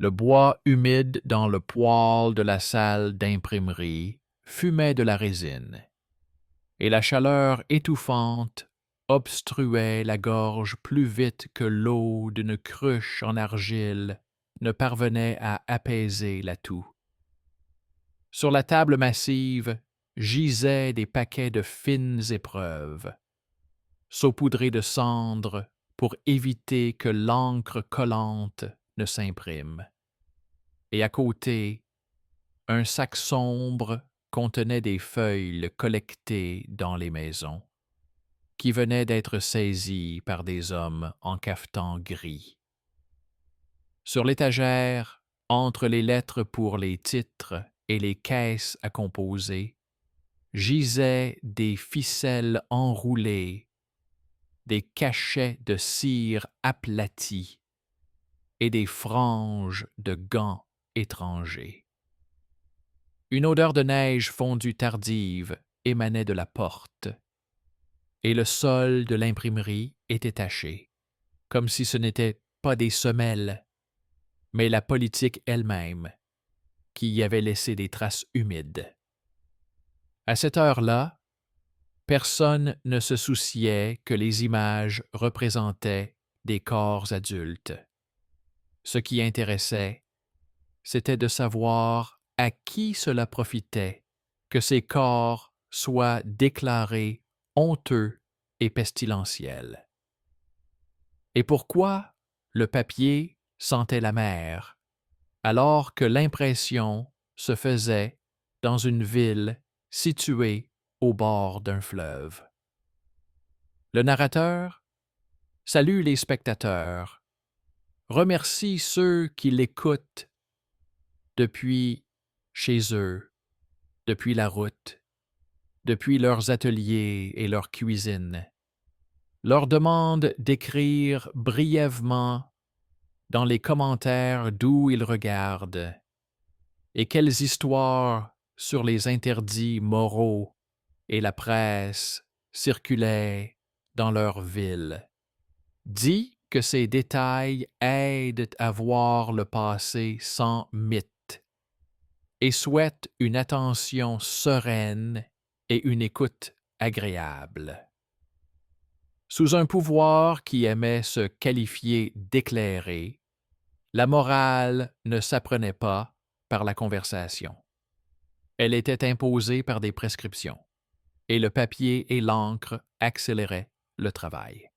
Le bois humide dans le poêle de la salle d'imprimerie fumait de la résine, et la chaleur étouffante obstruait la gorge plus vite que l'eau d'une cruche en argile ne parvenait à apaiser la toux. Sur la table massive gisaient des paquets de fines épreuves, saupoudrées de cendres pour éviter que l'encre collante ne s'imprime. Et à côté, un sac sombre contenait des feuilles collectées dans les maisons, qui venaient d'être saisies par des hommes en cafetan gris. Sur l'étagère, entre les lettres pour les titres et les caisses à composer, gisaient des ficelles enroulées, des cachets de cire aplatis et des franges de gants étrangers. Une odeur de neige fondue tardive émanait de la porte, et le sol de l'imprimerie était taché, comme si ce n'était pas des semelles, mais la politique elle-même, qui y avait laissé des traces humides. À cette heure-là, personne ne se souciait que les images représentaient des corps adultes. Ce qui intéressait, c'était de savoir à qui cela profitait que ces corps soient déclarés honteux et pestilentiels. Et pourquoi le papier sentait la mer, alors que l'impression se faisait dans une ville située au bord d'un fleuve. Le narrateur salue les spectateurs, remercie ceux qui l'écoutent depuis chez eux, depuis la route, depuis leurs ateliers et leurs cuisines, leur demande d'écrire brièvement dans les commentaires d'où ils regardent et quelles histoires sur les interdits moraux et la presse circulaient dans leur ville. Dit que ces détails aident à voir le passé sans mythe et souhaite une attention sereine et une écoute agréable. Sous un pouvoir qui aimait se qualifier d'éclairé, la morale ne s'apprenait pas par la conversation. Elle était imposée par des prescriptions, et le papier et l'encre accéléraient le travail.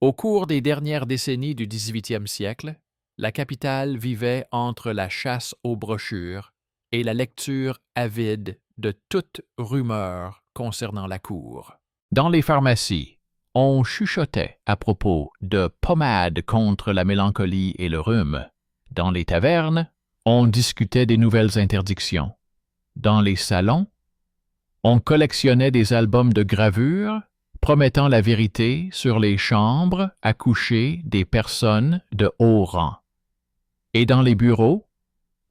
Au cours des dernières décennies du 18e siècle, la capitale vivait entre la chasse aux brochures et la lecture avide de toute rumeur concernant la cour. Dans les pharmacies, on chuchotait à propos de pommades contre la mélancolie et le rhume. Dans les tavernes, on discutait des nouvelles interdictions. Dans les salons, on collectionnait des albums de gravures promettant la vérité sur les chambres à coucher des personnes de haut rang. Et dans les bureaux,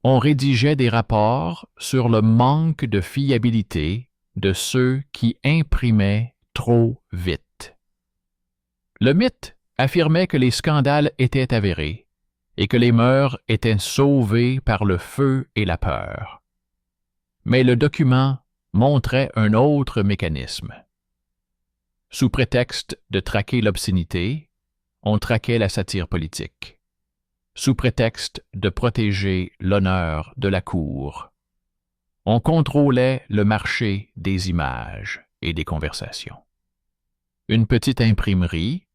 on rédigeait des rapports sur le manque de fiabilité de ceux qui imprimaient trop vite. Le mythe affirmait que les scandales étaient avérés et que les mœurs étaient sauvées par le feu et la peur. Mais le document montrait un autre mécanisme. Sous prétexte de traquer l'obscénité, on traquait la satire politique. Sous prétexte de protéger l'honneur de la cour, on contrôlait le marché des images et des conversations. Une petite imprimerie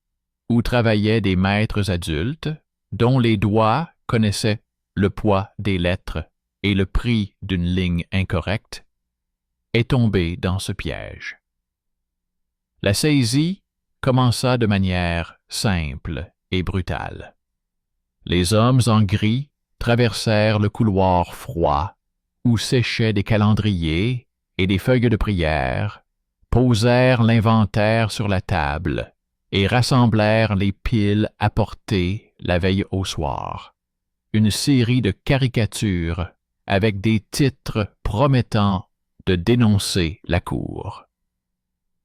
où travaillaient des maîtres adultes dont les doigts connaissaient le poids des lettres et le prix d'une ligne incorrecte, est tombée dans ce piège. La saisie commença de manière simple et brutale. Les hommes en gris traversèrent le couloir froid où séchaient des calendriers et des feuilles de prière, posèrent l'inventaire sur la table et rassemblèrent les piles apportées la veille au soir. Une série de caricatures avec des titres promettant de dénoncer la cour.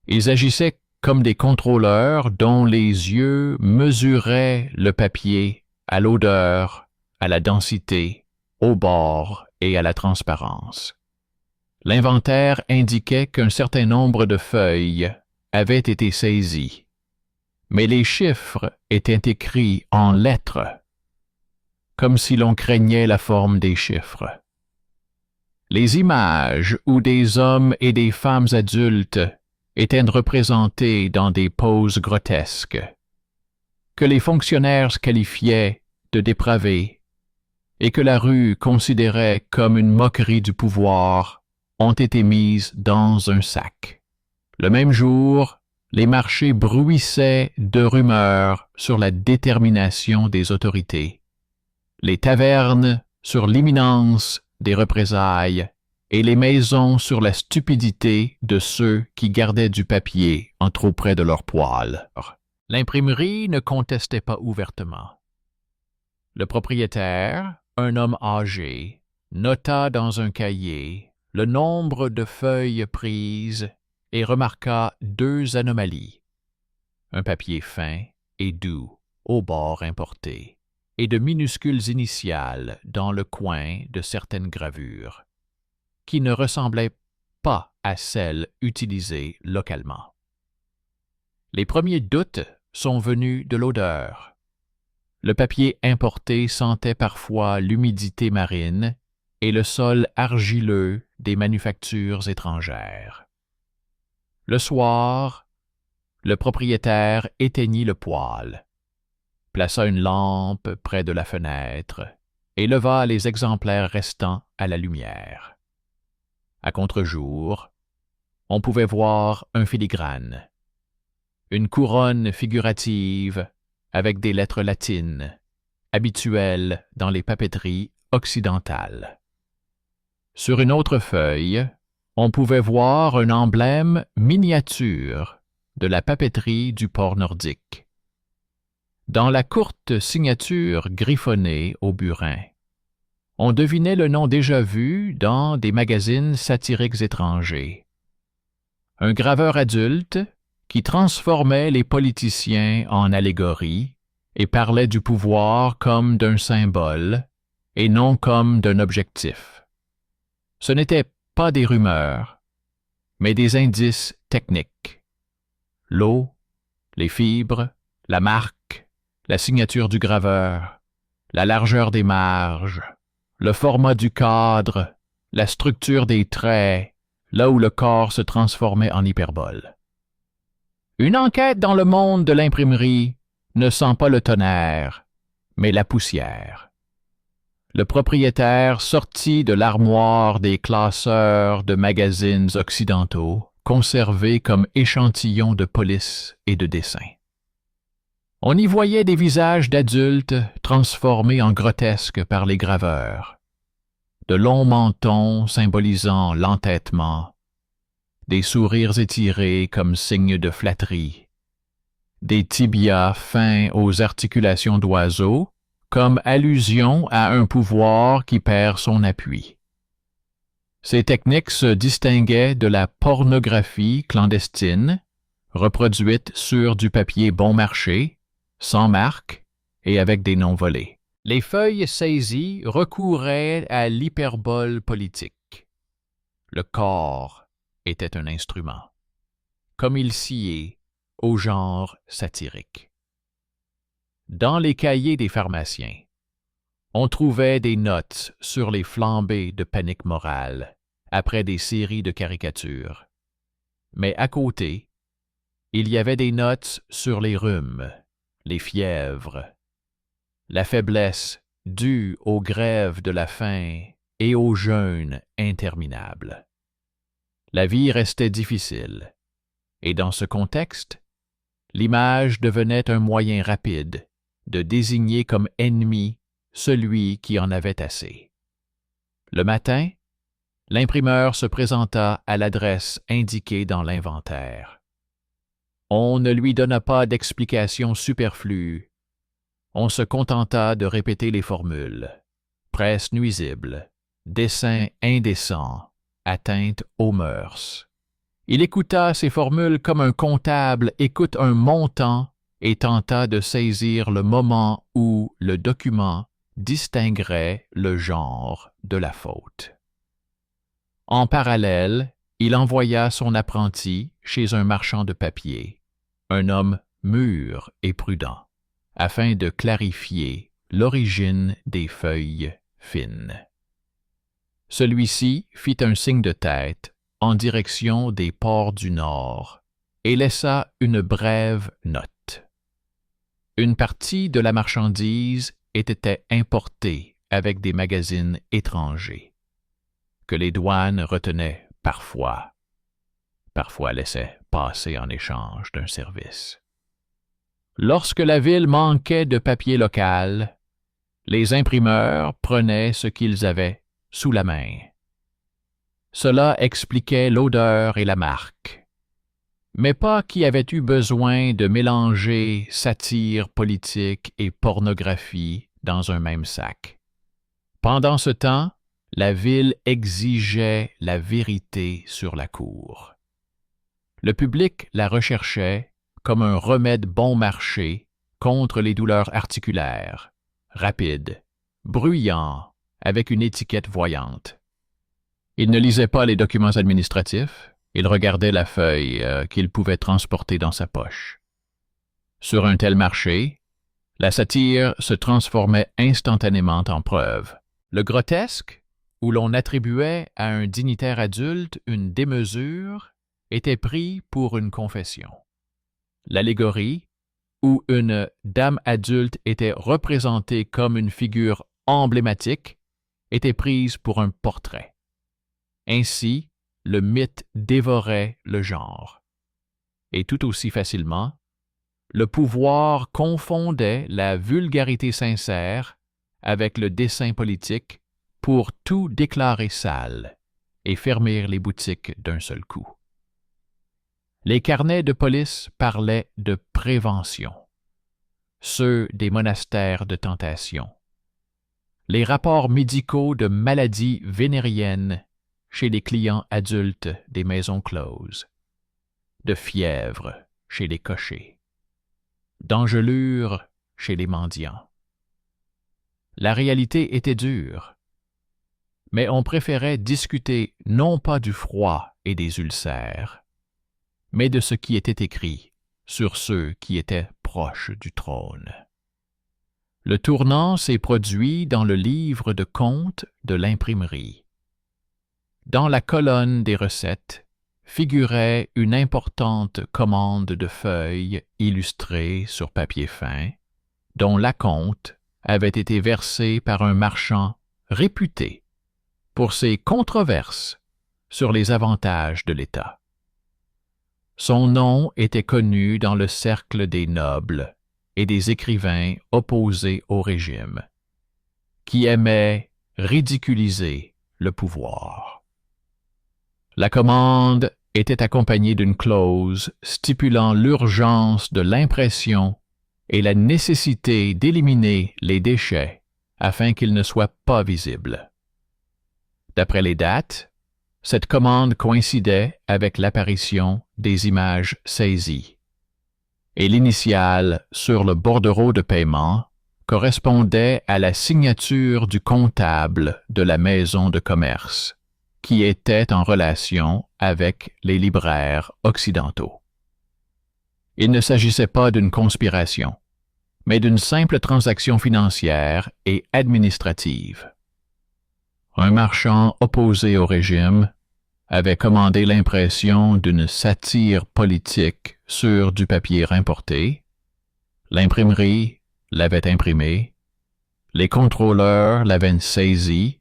Ils agissaient comme des contrôleurs dont les yeux mesuraient le papier à l'odeur, à la densité, au bord et à la transparence. L'inventaire indiquait qu'un certain nombre de feuilles avaient été saisies, mais les chiffres étaient écrits en lettres, comme si l'on craignait la forme des chiffres. Les images où des hommes et des femmes adultes étaient représentés dans des poses grotesques, que les fonctionnaires qualifiaient de dépravés et que la rue considérait comme une moquerie du pouvoir, ont été mises dans un sac. Le même jour, les marchés bruissaient de rumeurs sur la détermination des autorités, les tavernes sur l'imminence des représailles et les maisons sur la stupidité de ceux qui gardaient du papier en trop près de leur poêle. L'imprimerie ne contestait pas ouvertement. Le propriétaire, un homme âgé, nota dans un cahier le nombre de feuilles prises et remarqua deux anomalies. Un papier fin et doux, au bord importé, et de minuscules initiales dans le coin de certaines gravures, qui ne ressemblaient pas à celles utilisées localement. Les premiers doutes sont venus de l'odeur. Le papier importé sentait parfois l'humidité marine et le sol argileux des manufactures étrangères. Le soir, le propriétaire éteignit le poêle, plaça une lampe près de la fenêtre et leva les exemplaires restants à la lumière. À contre-jour, on pouvait voir un filigrane, une couronne figurative avec des lettres latines, habituelles dans les papeteries occidentales. Sur une autre feuille, on pouvait voir un emblème miniature de la papeterie du port nordique. Dans la courte signature griffonnée au burin, on devinait le nom déjà vu dans des magazines satiriques étrangers. Un graveur adulte qui transformait les politiciens en allégories et parlait du pouvoir comme d'un symbole et non comme d'un objectif. Ce n'étaient pas des rumeurs, mais des indices techniques. L'eau, les fibres, la marque, la signature du graveur, la largeur des marges, le format du cadre, la structure des traits, là où le corps se transformait en hyperbole. Une enquête dans le monde de l'imprimerie ne sent pas le tonnerre, mais la poussière. Le propriétaire sortit de l'armoire des classeurs de magazines occidentaux, conservés comme échantillons de police et de dessin. On y voyait des visages d'adultes transformés en grotesques par les graveurs, de longs mentons symbolisant l'entêtement, des sourires étirés comme signe de flatterie, des tibias fins aux articulations d'oiseaux, comme allusion à un pouvoir qui perd son appui. Ces techniques se distinguaient de la pornographie clandestine, reproduite sur du papier bon marché, sans marque et avec des noms volés. Les feuilles saisies recouraient à l'hyperbole politique. Le corps était un instrument, comme il sciait au genre satirique. Dans les cahiers des pharmaciens, on trouvait des notes sur les flambées de panique morale après des séries de caricatures. Mais à côté, il y avait des notes sur les rhumes, les fièvres, la faiblesse due aux grèves de la faim et aux jeûnes interminables. La vie restait difficile, et dans ce contexte, l'image devenait un moyen rapide de désigner comme ennemi celui qui en avait assez. Le matin, l'imprimeur se présenta à l'adresse indiquée dans l'inventaire. On ne lui donna pas d'explication superflue. On se contenta de répéter les formules. Presse nuisible, dessin indécent, atteinte aux mœurs. Il écouta ces formules comme un comptable écoute un montant et tenta de saisir le moment où le document distinguerait le genre de la faute. En parallèle, il envoya son apprenti chez un marchand de papier, un homme mûr et prudent, afin de clarifier l'origine des feuilles fines. Celui-ci fit un signe de tête en direction des ports du Nord et laissa une brève note. Une partie de la marchandise était importée avec des magazines étrangers, que les douanes retenaient parfois laissaient passer en échange d'un service. Lorsque la ville manquait de papier local, les imprimeurs prenaient ce qu'ils avaient sous la main. Cela expliquait l'odeur et la marque, mais pas qui avait eu besoin de mélanger satire politique et pornographie dans un même sac. Pendant ce temps, la ville exigeait la vérité sur la cour. Le public la recherchait comme un remède bon marché contre les douleurs articulaires, rapide, bruyant, avec une étiquette voyante. Il ne lisait pas les documents administratifs, il regardait la feuille qu'il pouvait transporter dans sa poche. Sur un tel marché, la satire se transformait instantanément en preuve. Le grotesque, où l'on attribuait à un dignitaire adulte une démesure, était pris pour une confession. L'allégorie, où une dame adulte était représentée comme une figure emblématique, était prise pour un portrait. Ainsi, le mythe dévorait le genre. Et tout aussi facilement, le pouvoir confondait la vulgarité sincère avec le dessein politique pour tout déclarer sale et fermer les boutiques d'un seul coup. Les carnets de police parlaient de prévention, ceux des monastères de tentation, les rapports médicaux de maladies vénériennes chez les clients adultes des maisons closes, de fièvre chez les cochers, d'engelure chez les mendiants. La réalité était dure, mais on préférait discuter non pas du froid et des ulcères, mais de ce qui était écrit sur ceux qui étaient proches du trône. Le tournant s'est produit dans le livre de comptes de l'imprimerie. Dans la colonne des recettes figurait une importante commande de feuilles illustrées sur papier fin, dont l'acompte avait été versé par un marchand réputé pour ses controverses sur les avantages de l'État. Son nom était connu dans le cercle des nobles et des écrivains opposés au régime, qui aimaient ridiculiser le pouvoir. La commande était accompagnée d'une clause stipulant l'urgence de l'impression et la nécessité d'éliminer les déchets afin qu'ils ne soient pas visibles. D'après les dates, cette commande coïncidait avec l'apparition des images saisies, et l'initiale sur le bordereau de paiement correspondait à la signature du comptable de la maison de commerce, qui était en relation avec les libraires occidentaux. Il ne s'agissait pas d'une conspiration, mais d'une simple transaction financière et administrative. Un marchand opposé au régime avait commandé l'impression d'une satire politique sur du papier importé. L'imprimerie l'avait imprimé, les contrôleurs l'avaient saisi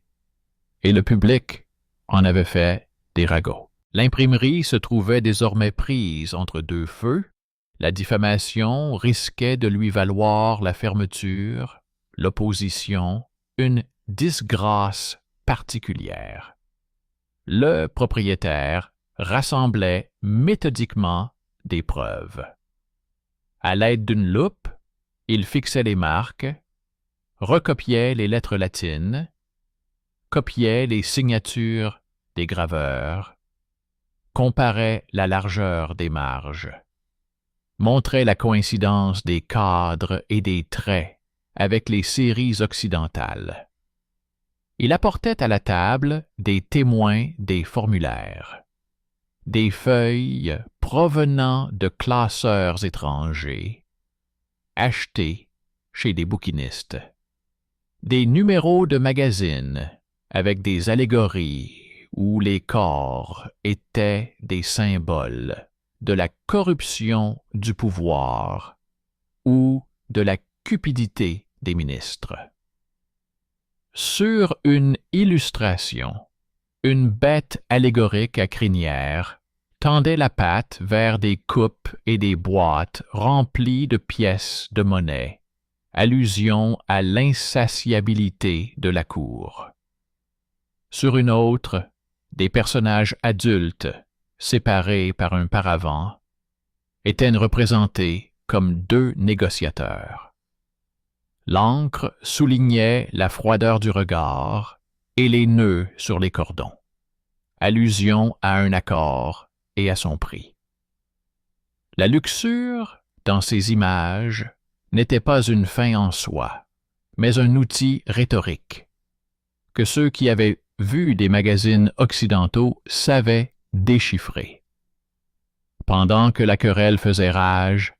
et le public en avait fait des ragots. L'imprimerie se trouvait désormais prise entre deux feux. La diffamation risquait de lui valoir la fermeture, l'opposition, une disgrâce particulière. Le propriétaire rassemblait méthodiquement des preuves. À l'aide d'une loupe, il fixait les marques, recopiait les lettres latines, copiait les signatures des graveurs, comparait la largeur des marges, montrait la coïncidence des cadres et des traits avec les séries occidentales. Il apportait à la table des témoins des formulaires, des feuilles provenant de classeurs étrangers, achetés chez des bouquinistes, des numéros de magazines avec des allégories où les corps étaient des symboles de la corruption du pouvoir ou de la cupidité des ministres. Sur une illustration, une bête allégorique à crinière tendait la patte vers des coupes et des boîtes remplies de pièces de monnaie, allusion à l'insatiabilité de la cour. Sur une autre, des personnages adultes, séparés par un paravent, étaient représentés comme deux négociateurs. L'encre soulignait la froideur du regard et les nœuds sur les cordons, allusion à un accord et à son prix. La luxure, dans ces images, n'était pas une fin en soi, mais un outil rhétorique, que ceux qui avaient vu des magazines occidentaux savaient déchiffrer. Pendant que la querelle faisait rage,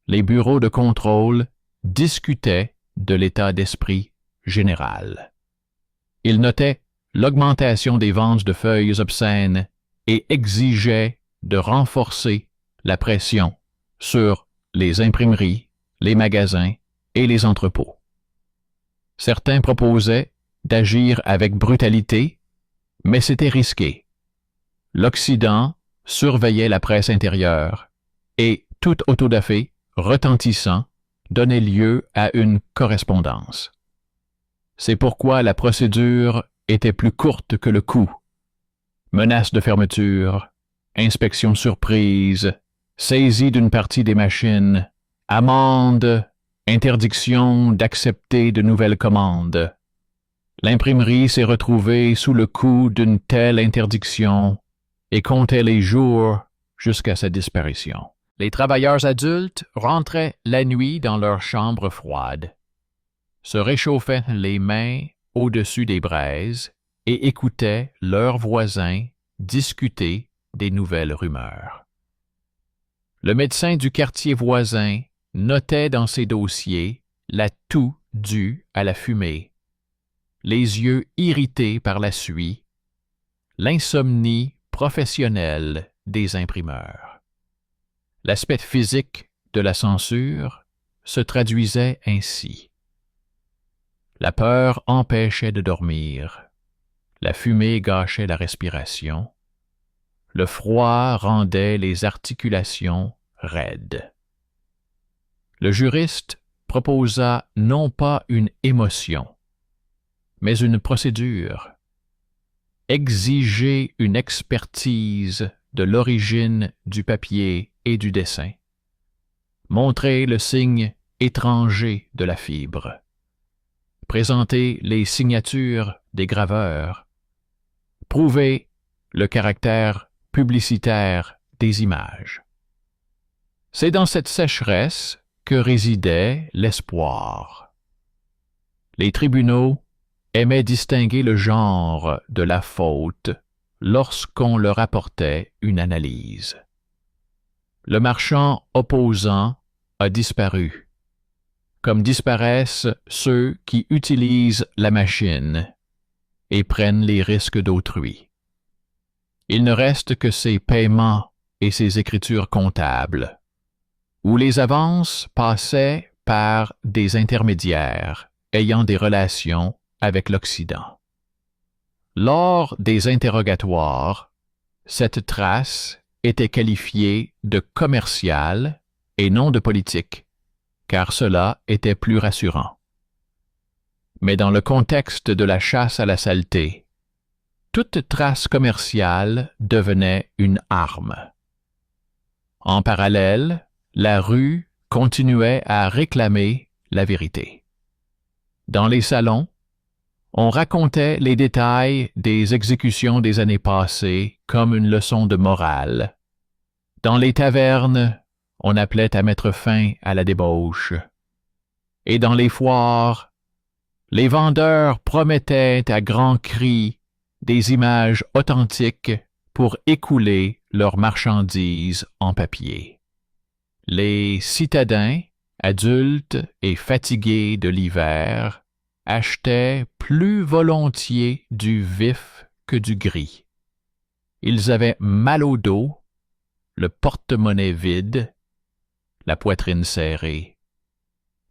les bureaux de contrôle discutaient de l'état d'esprit général. Ils notaient l'augmentation des ventes de feuilles obscènes et exigeaient de renforcer la pression sur les imprimeries, les magasins et les entrepôts. Certains proposaient d'agir avec brutalité, mais c'était risqué. L'Occident surveillait la presse intérieure et tout autodafé retentissant donnait lieu à une correspondance. C'est pourquoi la procédure était plus courte que le coût. Menaces de fermeture, inspection surprise, saisie d'une partie des machines, amende, interdiction d'accepter de nouvelles commandes. L'imprimerie s'est retrouvée sous le coup d'une telle interdiction et comptait les jours jusqu'à sa disparition. Les travailleurs adultes rentraient la nuit dans leur chambre froide, se réchauffaient les mains au-dessus des braises et écoutaient leurs voisins discuter des nouvelles rumeurs. Le médecin du quartier voisin notait dans ses dossiers la toux due à la fumée, les yeux irrités par la suie, l'insomnie professionnelle des imprimeurs. L'aspect physique de la censure se traduisait ainsi. La peur empêchait de dormir, la fumée gâchait la respiration, le froid rendait les articulations raides. Le juriste proposa non pas une émotion, mais une procédure. Exiger une expertise de l'origine du papier et du dessin. Montrer le signe étranger de la fibre. Présenter les signatures des graveurs. Prouver le caractère publicitaire des images. C'est dans cette sécheresse que résidait l'espoir. Les tribunaux aimaient distinguer le genre de la faute lorsqu'on leur apportait une analyse. Le marchand opposant a disparu, comme disparaissent ceux qui utilisent la machine et prennent les risques d'autrui. Il ne reste que ses paiements et ses écritures comptables, où les avances passaient par des intermédiaires ayant des relations avec l'Occident. Lors des interrogatoires, cette trace était qualifiée de commerciale et non de politique, car cela était plus rassurant. Mais dans le contexte de la chasse à la saleté, toute trace commerciale devenait une arme. En parallèle, la rue continuait à réclamer la vérité. Dans les salons, on racontait les détails des exécutions des années passées comme une leçon de morale. Dans les tavernes, on appelait à mettre fin à la débauche. Et dans les foires, les vendeurs promettaient à grands cris des images authentiques pour écouler leurs marchandises en papier. Les citadins, adultes et fatigués de l'hiver, achetaient plus volontiers du vif que du gris. Ils avaient mal au dos, le porte-monnaie vide, la poitrine serrée.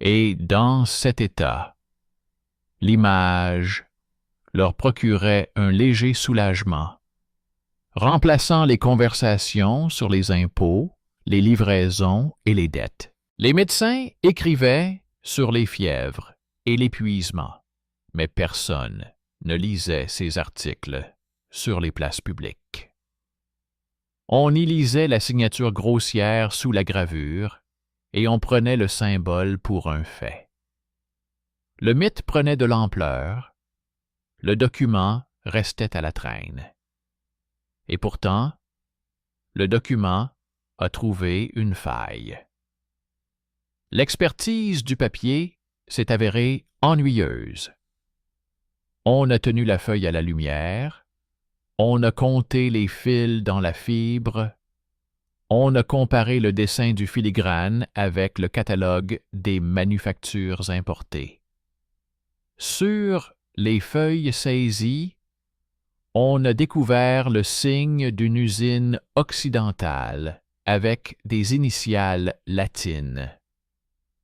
Et dans cet état, l'image leur procurait un léger soulagement, remplaçant les conversations sur les impôts, les livraisons et les dettes. Les médecins écrivaient sur les fièvres et l'épuisement, mais personne ne lisait ces articles sur les places publiques. On y lisait la signature grossière sous la gravure et on prenait le symbole pour un fait. Le mythe prenait de l'ampleur, le document restait à la traîne. Et pourtant, le document a trouvé une faille. L'expertise du papier s'est avérée ennuyeuse. On a tenu la feuille à la lumière, on a compté les fils dans la fibre, on a comparé le dessin du filigrane avec le catalogue des manufactures importées. Sur les feuilles saisies, on a découvert le signe d'une usine occidentale avec des initiales latines,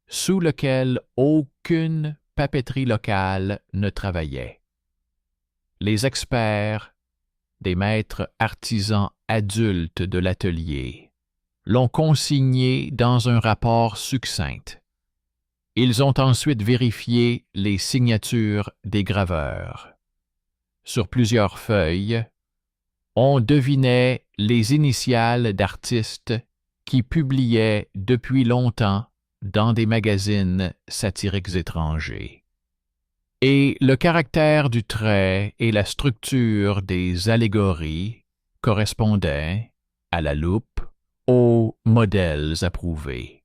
sous lequel aucune papeterie locale ne travaillait. Les experts, des maîtres artisans adultes de l'atelier, l'ont consigné dans un rapport succinct. Ils ont ensuite vérifié les signatures des graveurs. Sur plusieurs feuilles, on devinait les initiales d'artistes qui publiaient depuis longtemps dans des magazines satiriques étrangers. Et le caractère du trait et la structure des allégories correspondaient, à la loupe, aux modèles approuvés.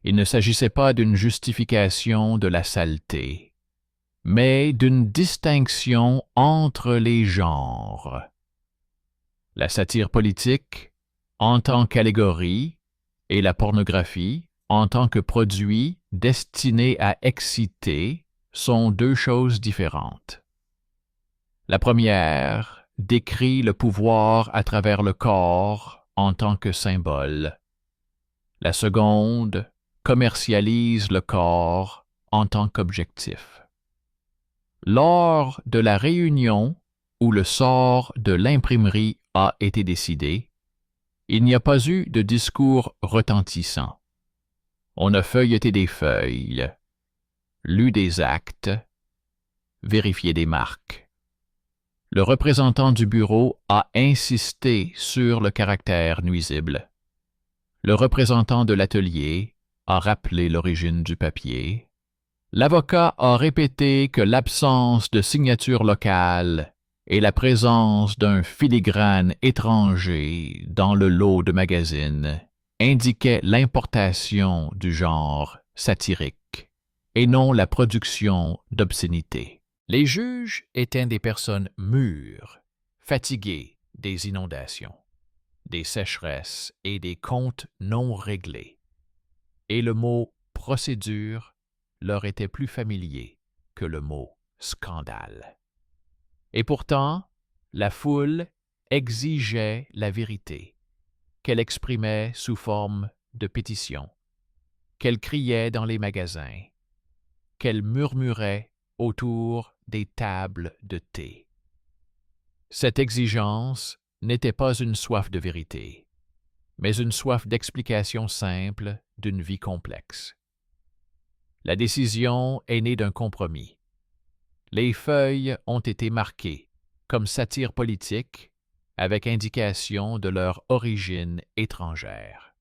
Il ne s'agissait pas d'une justification de la saleté, mais d'une distinction entre les genres. La satire politique, en tant qu'allégorie, et la pornographie, en tant que produit destiné à exciter, sont deux choses différentes. La première décrit le pouvoir à travers le corps en tant que symbole. La seconde commercialise le corps en tant qu'objectif. Lors de la réunion où le sort de l'imprimerie a été décidé, il n'y a pas eu de discours retentissant. On a feuilleté des feuilles, lu des actes, vérifié des marques. Le représentant du bureau a insisté sur le caractère nuisible. Le représentant de l'atelier a rappelé l'origine du papier. L'avocat a répété que l'absence de signature locale et la présence d'un filigrane étranger dans le lot de magazines indiquaient l'importation du genre satirique et non la production d'obscénités. Les juges étaient des personnes mûres, fatiguées des inondations, des sécheresses et des comptes non réglés. Et le mot « procédure » leur était plus familier que le mot « scandale ». Et pourtant, la foule exigeait la vérité, qu'elle exprimait sous forme de pétition, qu'elle criait dans les magasins, qu'elle murmurait autour des tables de thé. Cette exigence n'était pas une soif de vérité, mais une soif d'explication simple d'une vie complexe. La décision est née d'un compromis. Les feuilles ont été marquées comme satire politique avec indication de leur origine étrangère.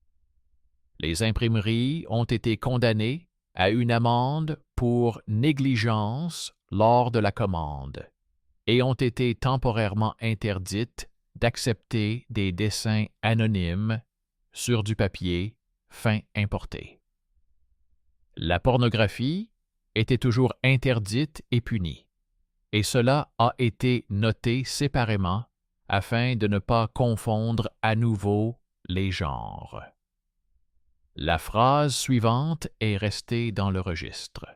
Les imprimeries ont été condamnées à une amende pour négligence lors de la commande et ont été temporairement interdites d'accepter des dessins anonymes sur du papier fin importé. La pornographie était toujours interdite et punie, et cela a été noté séparément afin de ne pas confondre à nouveau les genres. La phrase suivante est restée dans le registre.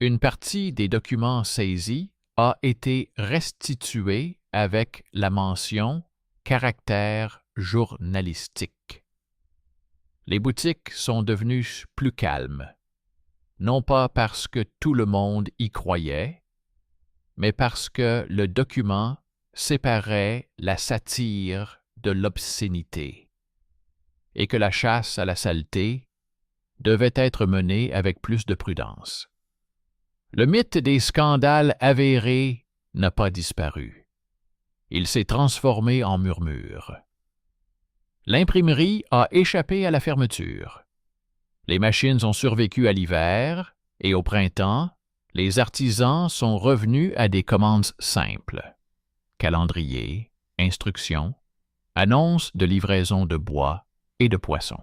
Une partie des documents saisis a été restituée avec la mention « caractère journalistique ». Les boutiques sont devenues plus calmes, non pas parce que tout le monde y croyait, mais parce que le document séparait la satire de l'obscénité et que la chasse à la saleté devait être menée avec plus de prudence. Le mythe des scandales avérés n'a pas disparu. Il s'est transformé en murmure. L'imprimerie a échappé à la fermeture. Les machines ont survécu à l'hiver et au printemps, les artisans sont revenus à des commandes simples. Calendrier, instructions, annonces de livraison de bois et de poissons.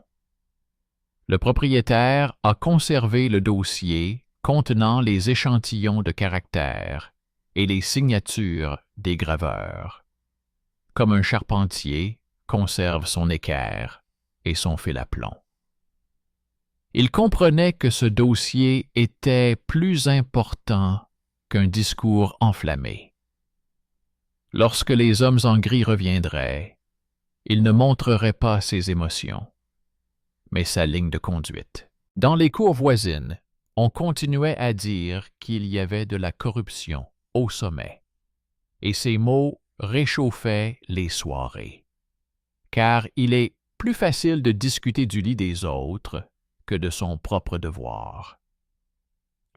Le propriétaire a conservé le dossier contenant les échantillons de caractères et les signatures des graveurs, comme un charpentier conserve son équerre et son fil à plomb. Il comprenait que ce dossier était plus important qu'un discours enflammé. Lorsque les hommes en gris reviendraient, il ne montrerait pas ses émotions, mais sa ligne de conduite. Dans les cours voisines, on continuait à dire qu'il y avait de la corruption au sommet, et ces mots réchauffaient les soirées, car il est plus facile de discuter du lit des autres que de son propre devoir.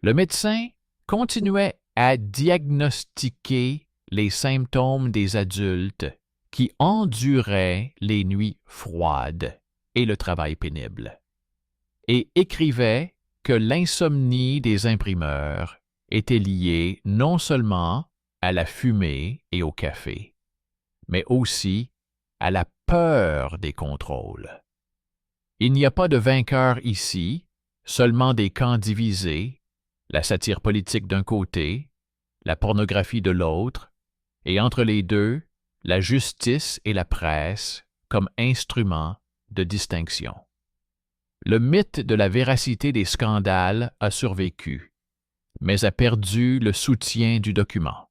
Le médecin continuait à diagnostiquer les symptômes des adultes qui enduraient les nuits froides et le travail pénible, et écrivait que l'insomnie des imprimeurs était liée non seulement à la fumée et au café, mais aussi à la peur des contrôles. Il n'y a pas de vainqueur ici, seulement des camps divisés, la satire politique d'un côté, la pornographie de l'autre, et entre les deux, la justice et la presse comme instruments de distinction. Le mythe de la véracité des scandales a survécu, mais a perdu le soutien du document.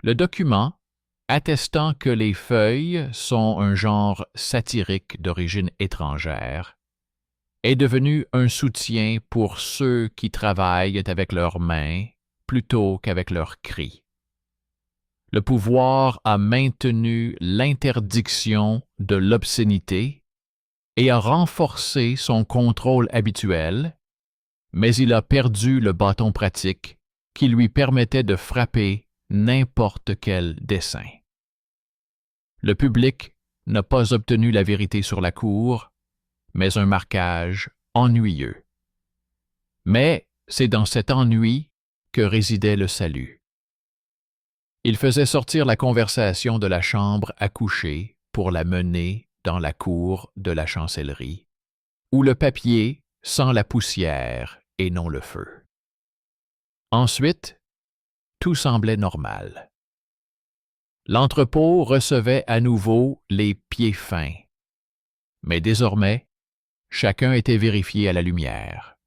Le document, attestant que les feuilles sont un genre satirique d'origine étrangère, est devenu un soutien pour ceux qui travaillent avec leurs mains plutôt qu'avec leurs cris. Le pouvoir a maintenu l'interdiction de l'obscénité et a renforcé son contrôle habituel, mais il a perdu le bâton pratique qui lui permettait de frapper n'importe quel dessein. Le public n'a pas obtenu la vérité sur la cour, mais un marquage ennuyeux. Mais c'est dans cet ennui que résidait le salut. Il faisait sortir la conversation de la chambre à coucher pour la mener dans la cour de la chancellerie, où le papier sent la poussière et non le feu. Ensuite, tout semblait normal. L'entrepôt recevait à nouveau les pieds fins, mais désormais, chacun était vérifié à la lumière.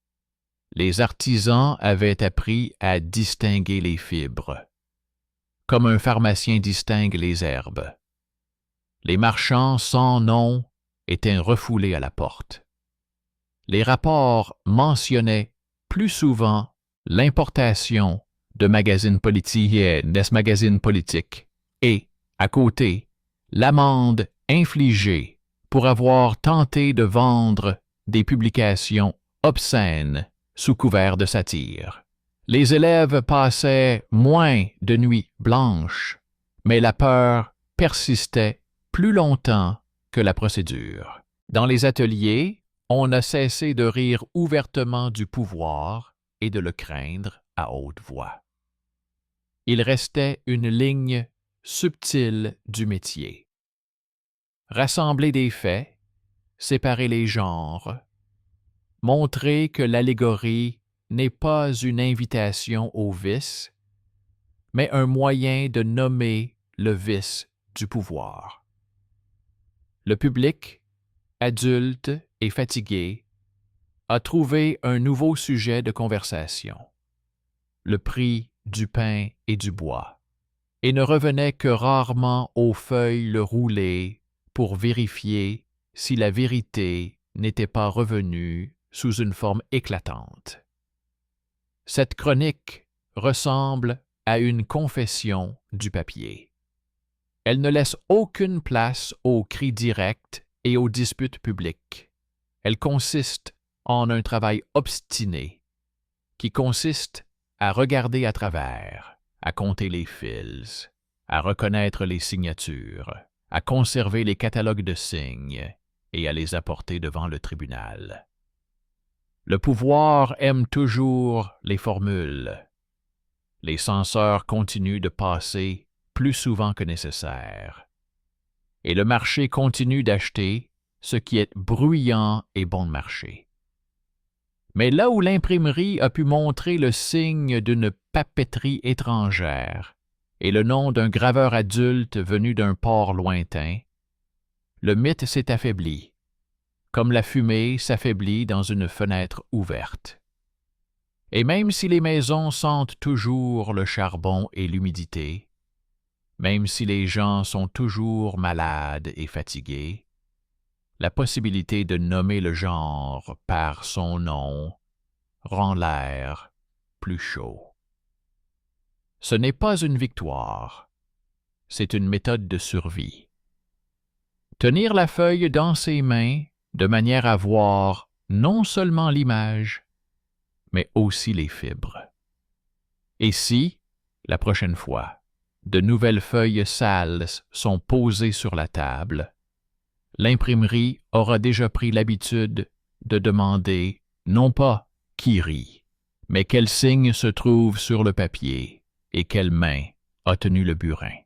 Les artisans avaient appris à distinguer les fibres, comme un pharmacien distingue les herbes. Les marchands sans nom étaient refoulés à la porte. Les rapports mentionnaient plus souvent l'importation de magazines politiques et des magazines politiques et, à côté, l'amende infligée pour avoir tenté de vendre des publications obscènes sous couvert de satire. Les élèves passaient moins de nuits blanches, mais la peur persistait plus longtemps que la procédure. Dans les ateliers, on a cessé de rire ouvertement du pouvoir et de le craindre à haute voix. Il restait une ligne subtile du métier. Rassembler des faits, séparer les genres, montrer que l'allégorie n'est pas une invitation au vice, mais un moyen de nommer le vice du pouvoir. Le public, adulte et fatigué, a trouvé un nouveau sujet de conversation, le prix du pain et du bois, et ne revenait que rarement aux feuilles le roulé pour vérifier si la vérité n'était pas revenue sous une forme éclatante. Cette chronique ressemble à une confession du papier. Elle ne laisse aucune place aux cris directs et aux disputes publiques. Elle consiste en un travail obstiné qui consiste à regarder à travers, à compter les fils, à reconnaître les signatures, à conserver les catalogues de signes et à les apporter devant le tribunal. Le pouvoir aime toujours les formules. Les censeurs continuent de passer plus souvent que nécessaire. Et le marché continue d'acheter ce qui est bruyant et bon de marché. Mais là où l'imprimerie a pu montrer le signe d'une papeterie étrangère et le nom d'un graveur adulte venu d'un port lointain, le mythe s'est affaibli, comme la fumée s'affaiblit dans une fenêtre ouverte. Et même si les maisons sentent toujours le charbon et l'humidité, même si les gens sont toujours malades et fatigués, la possibilité de nommer le genre par son nom rend l'air plus chaud. Ce n'est pas une victoire, c'est une méthode de survie. Tenir la feuille dans ses mains de manière à voir non seulement l'image, mais aussi les fibres. Et si, la prochaine fois, de nouvelles feuilles sales sont posées sur la table, l'imprimerie aura déjà pris l'habitude de demander non pas qui rit, mais quel signe se trouve sur le papier et quelle main a tenu le burin.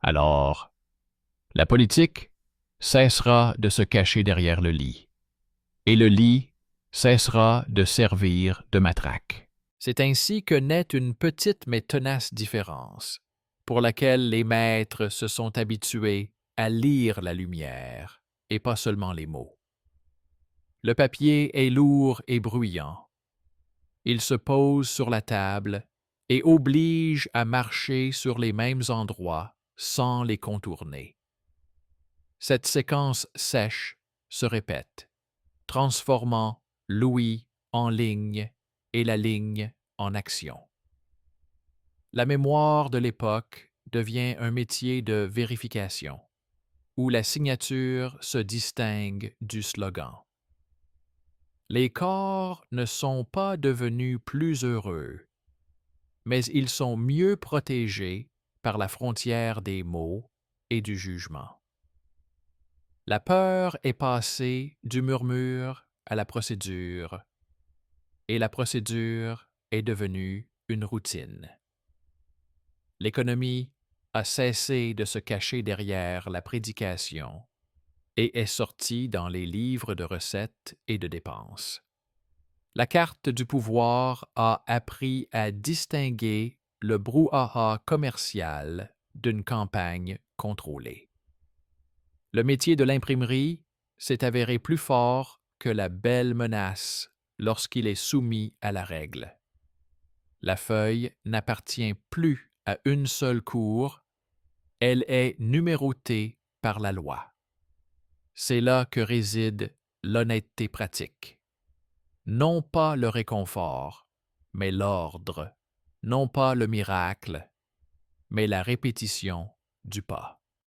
Alors, la politique cessera de se cacher derrière le lit, et le lit cessera de servir de matraque. C'est ainsi que naît une petite mais tenace différence, pour laquelle les maîtres se sont habitués à lire la lumière, et pas seulement les mots. Le papier est lourd et bruyant. Il se pose sur la table et oblige à marcher sur les mêmes endroits sans les contourner. Cette séquence sèche se répète, transformant l'ouïe en ligne et la ligne en action. La mémoire de l'époque devient un métier de vérification, où la signature se distingue du slogan. Les corps ne sont pas devenus plus heureux, mais ils sont mieux protégés par la frontière des mots et du jugement. La peur est passée du murmure à la procédure, et la procédure est devenue une routine. L'économie a cessé de se cacher derrière la prédication et est sortie dans les livres de recettes et de dépenses. La carte du pouvoir a appris à distinguer le brouhaha commercial d'une campagne contrôlée. Le métier de l'imprimerie s'est avéré plus fort que la belle menace lorsqu'il est soumis à la règle. La feuille n'appartient plus à une seule cour, elle est numérotée par la loi. C'est là que réside l'honnêteté pratique. Non pas le réconfort, mais l'ordre, non pas le miracle, mais la répétition du pas.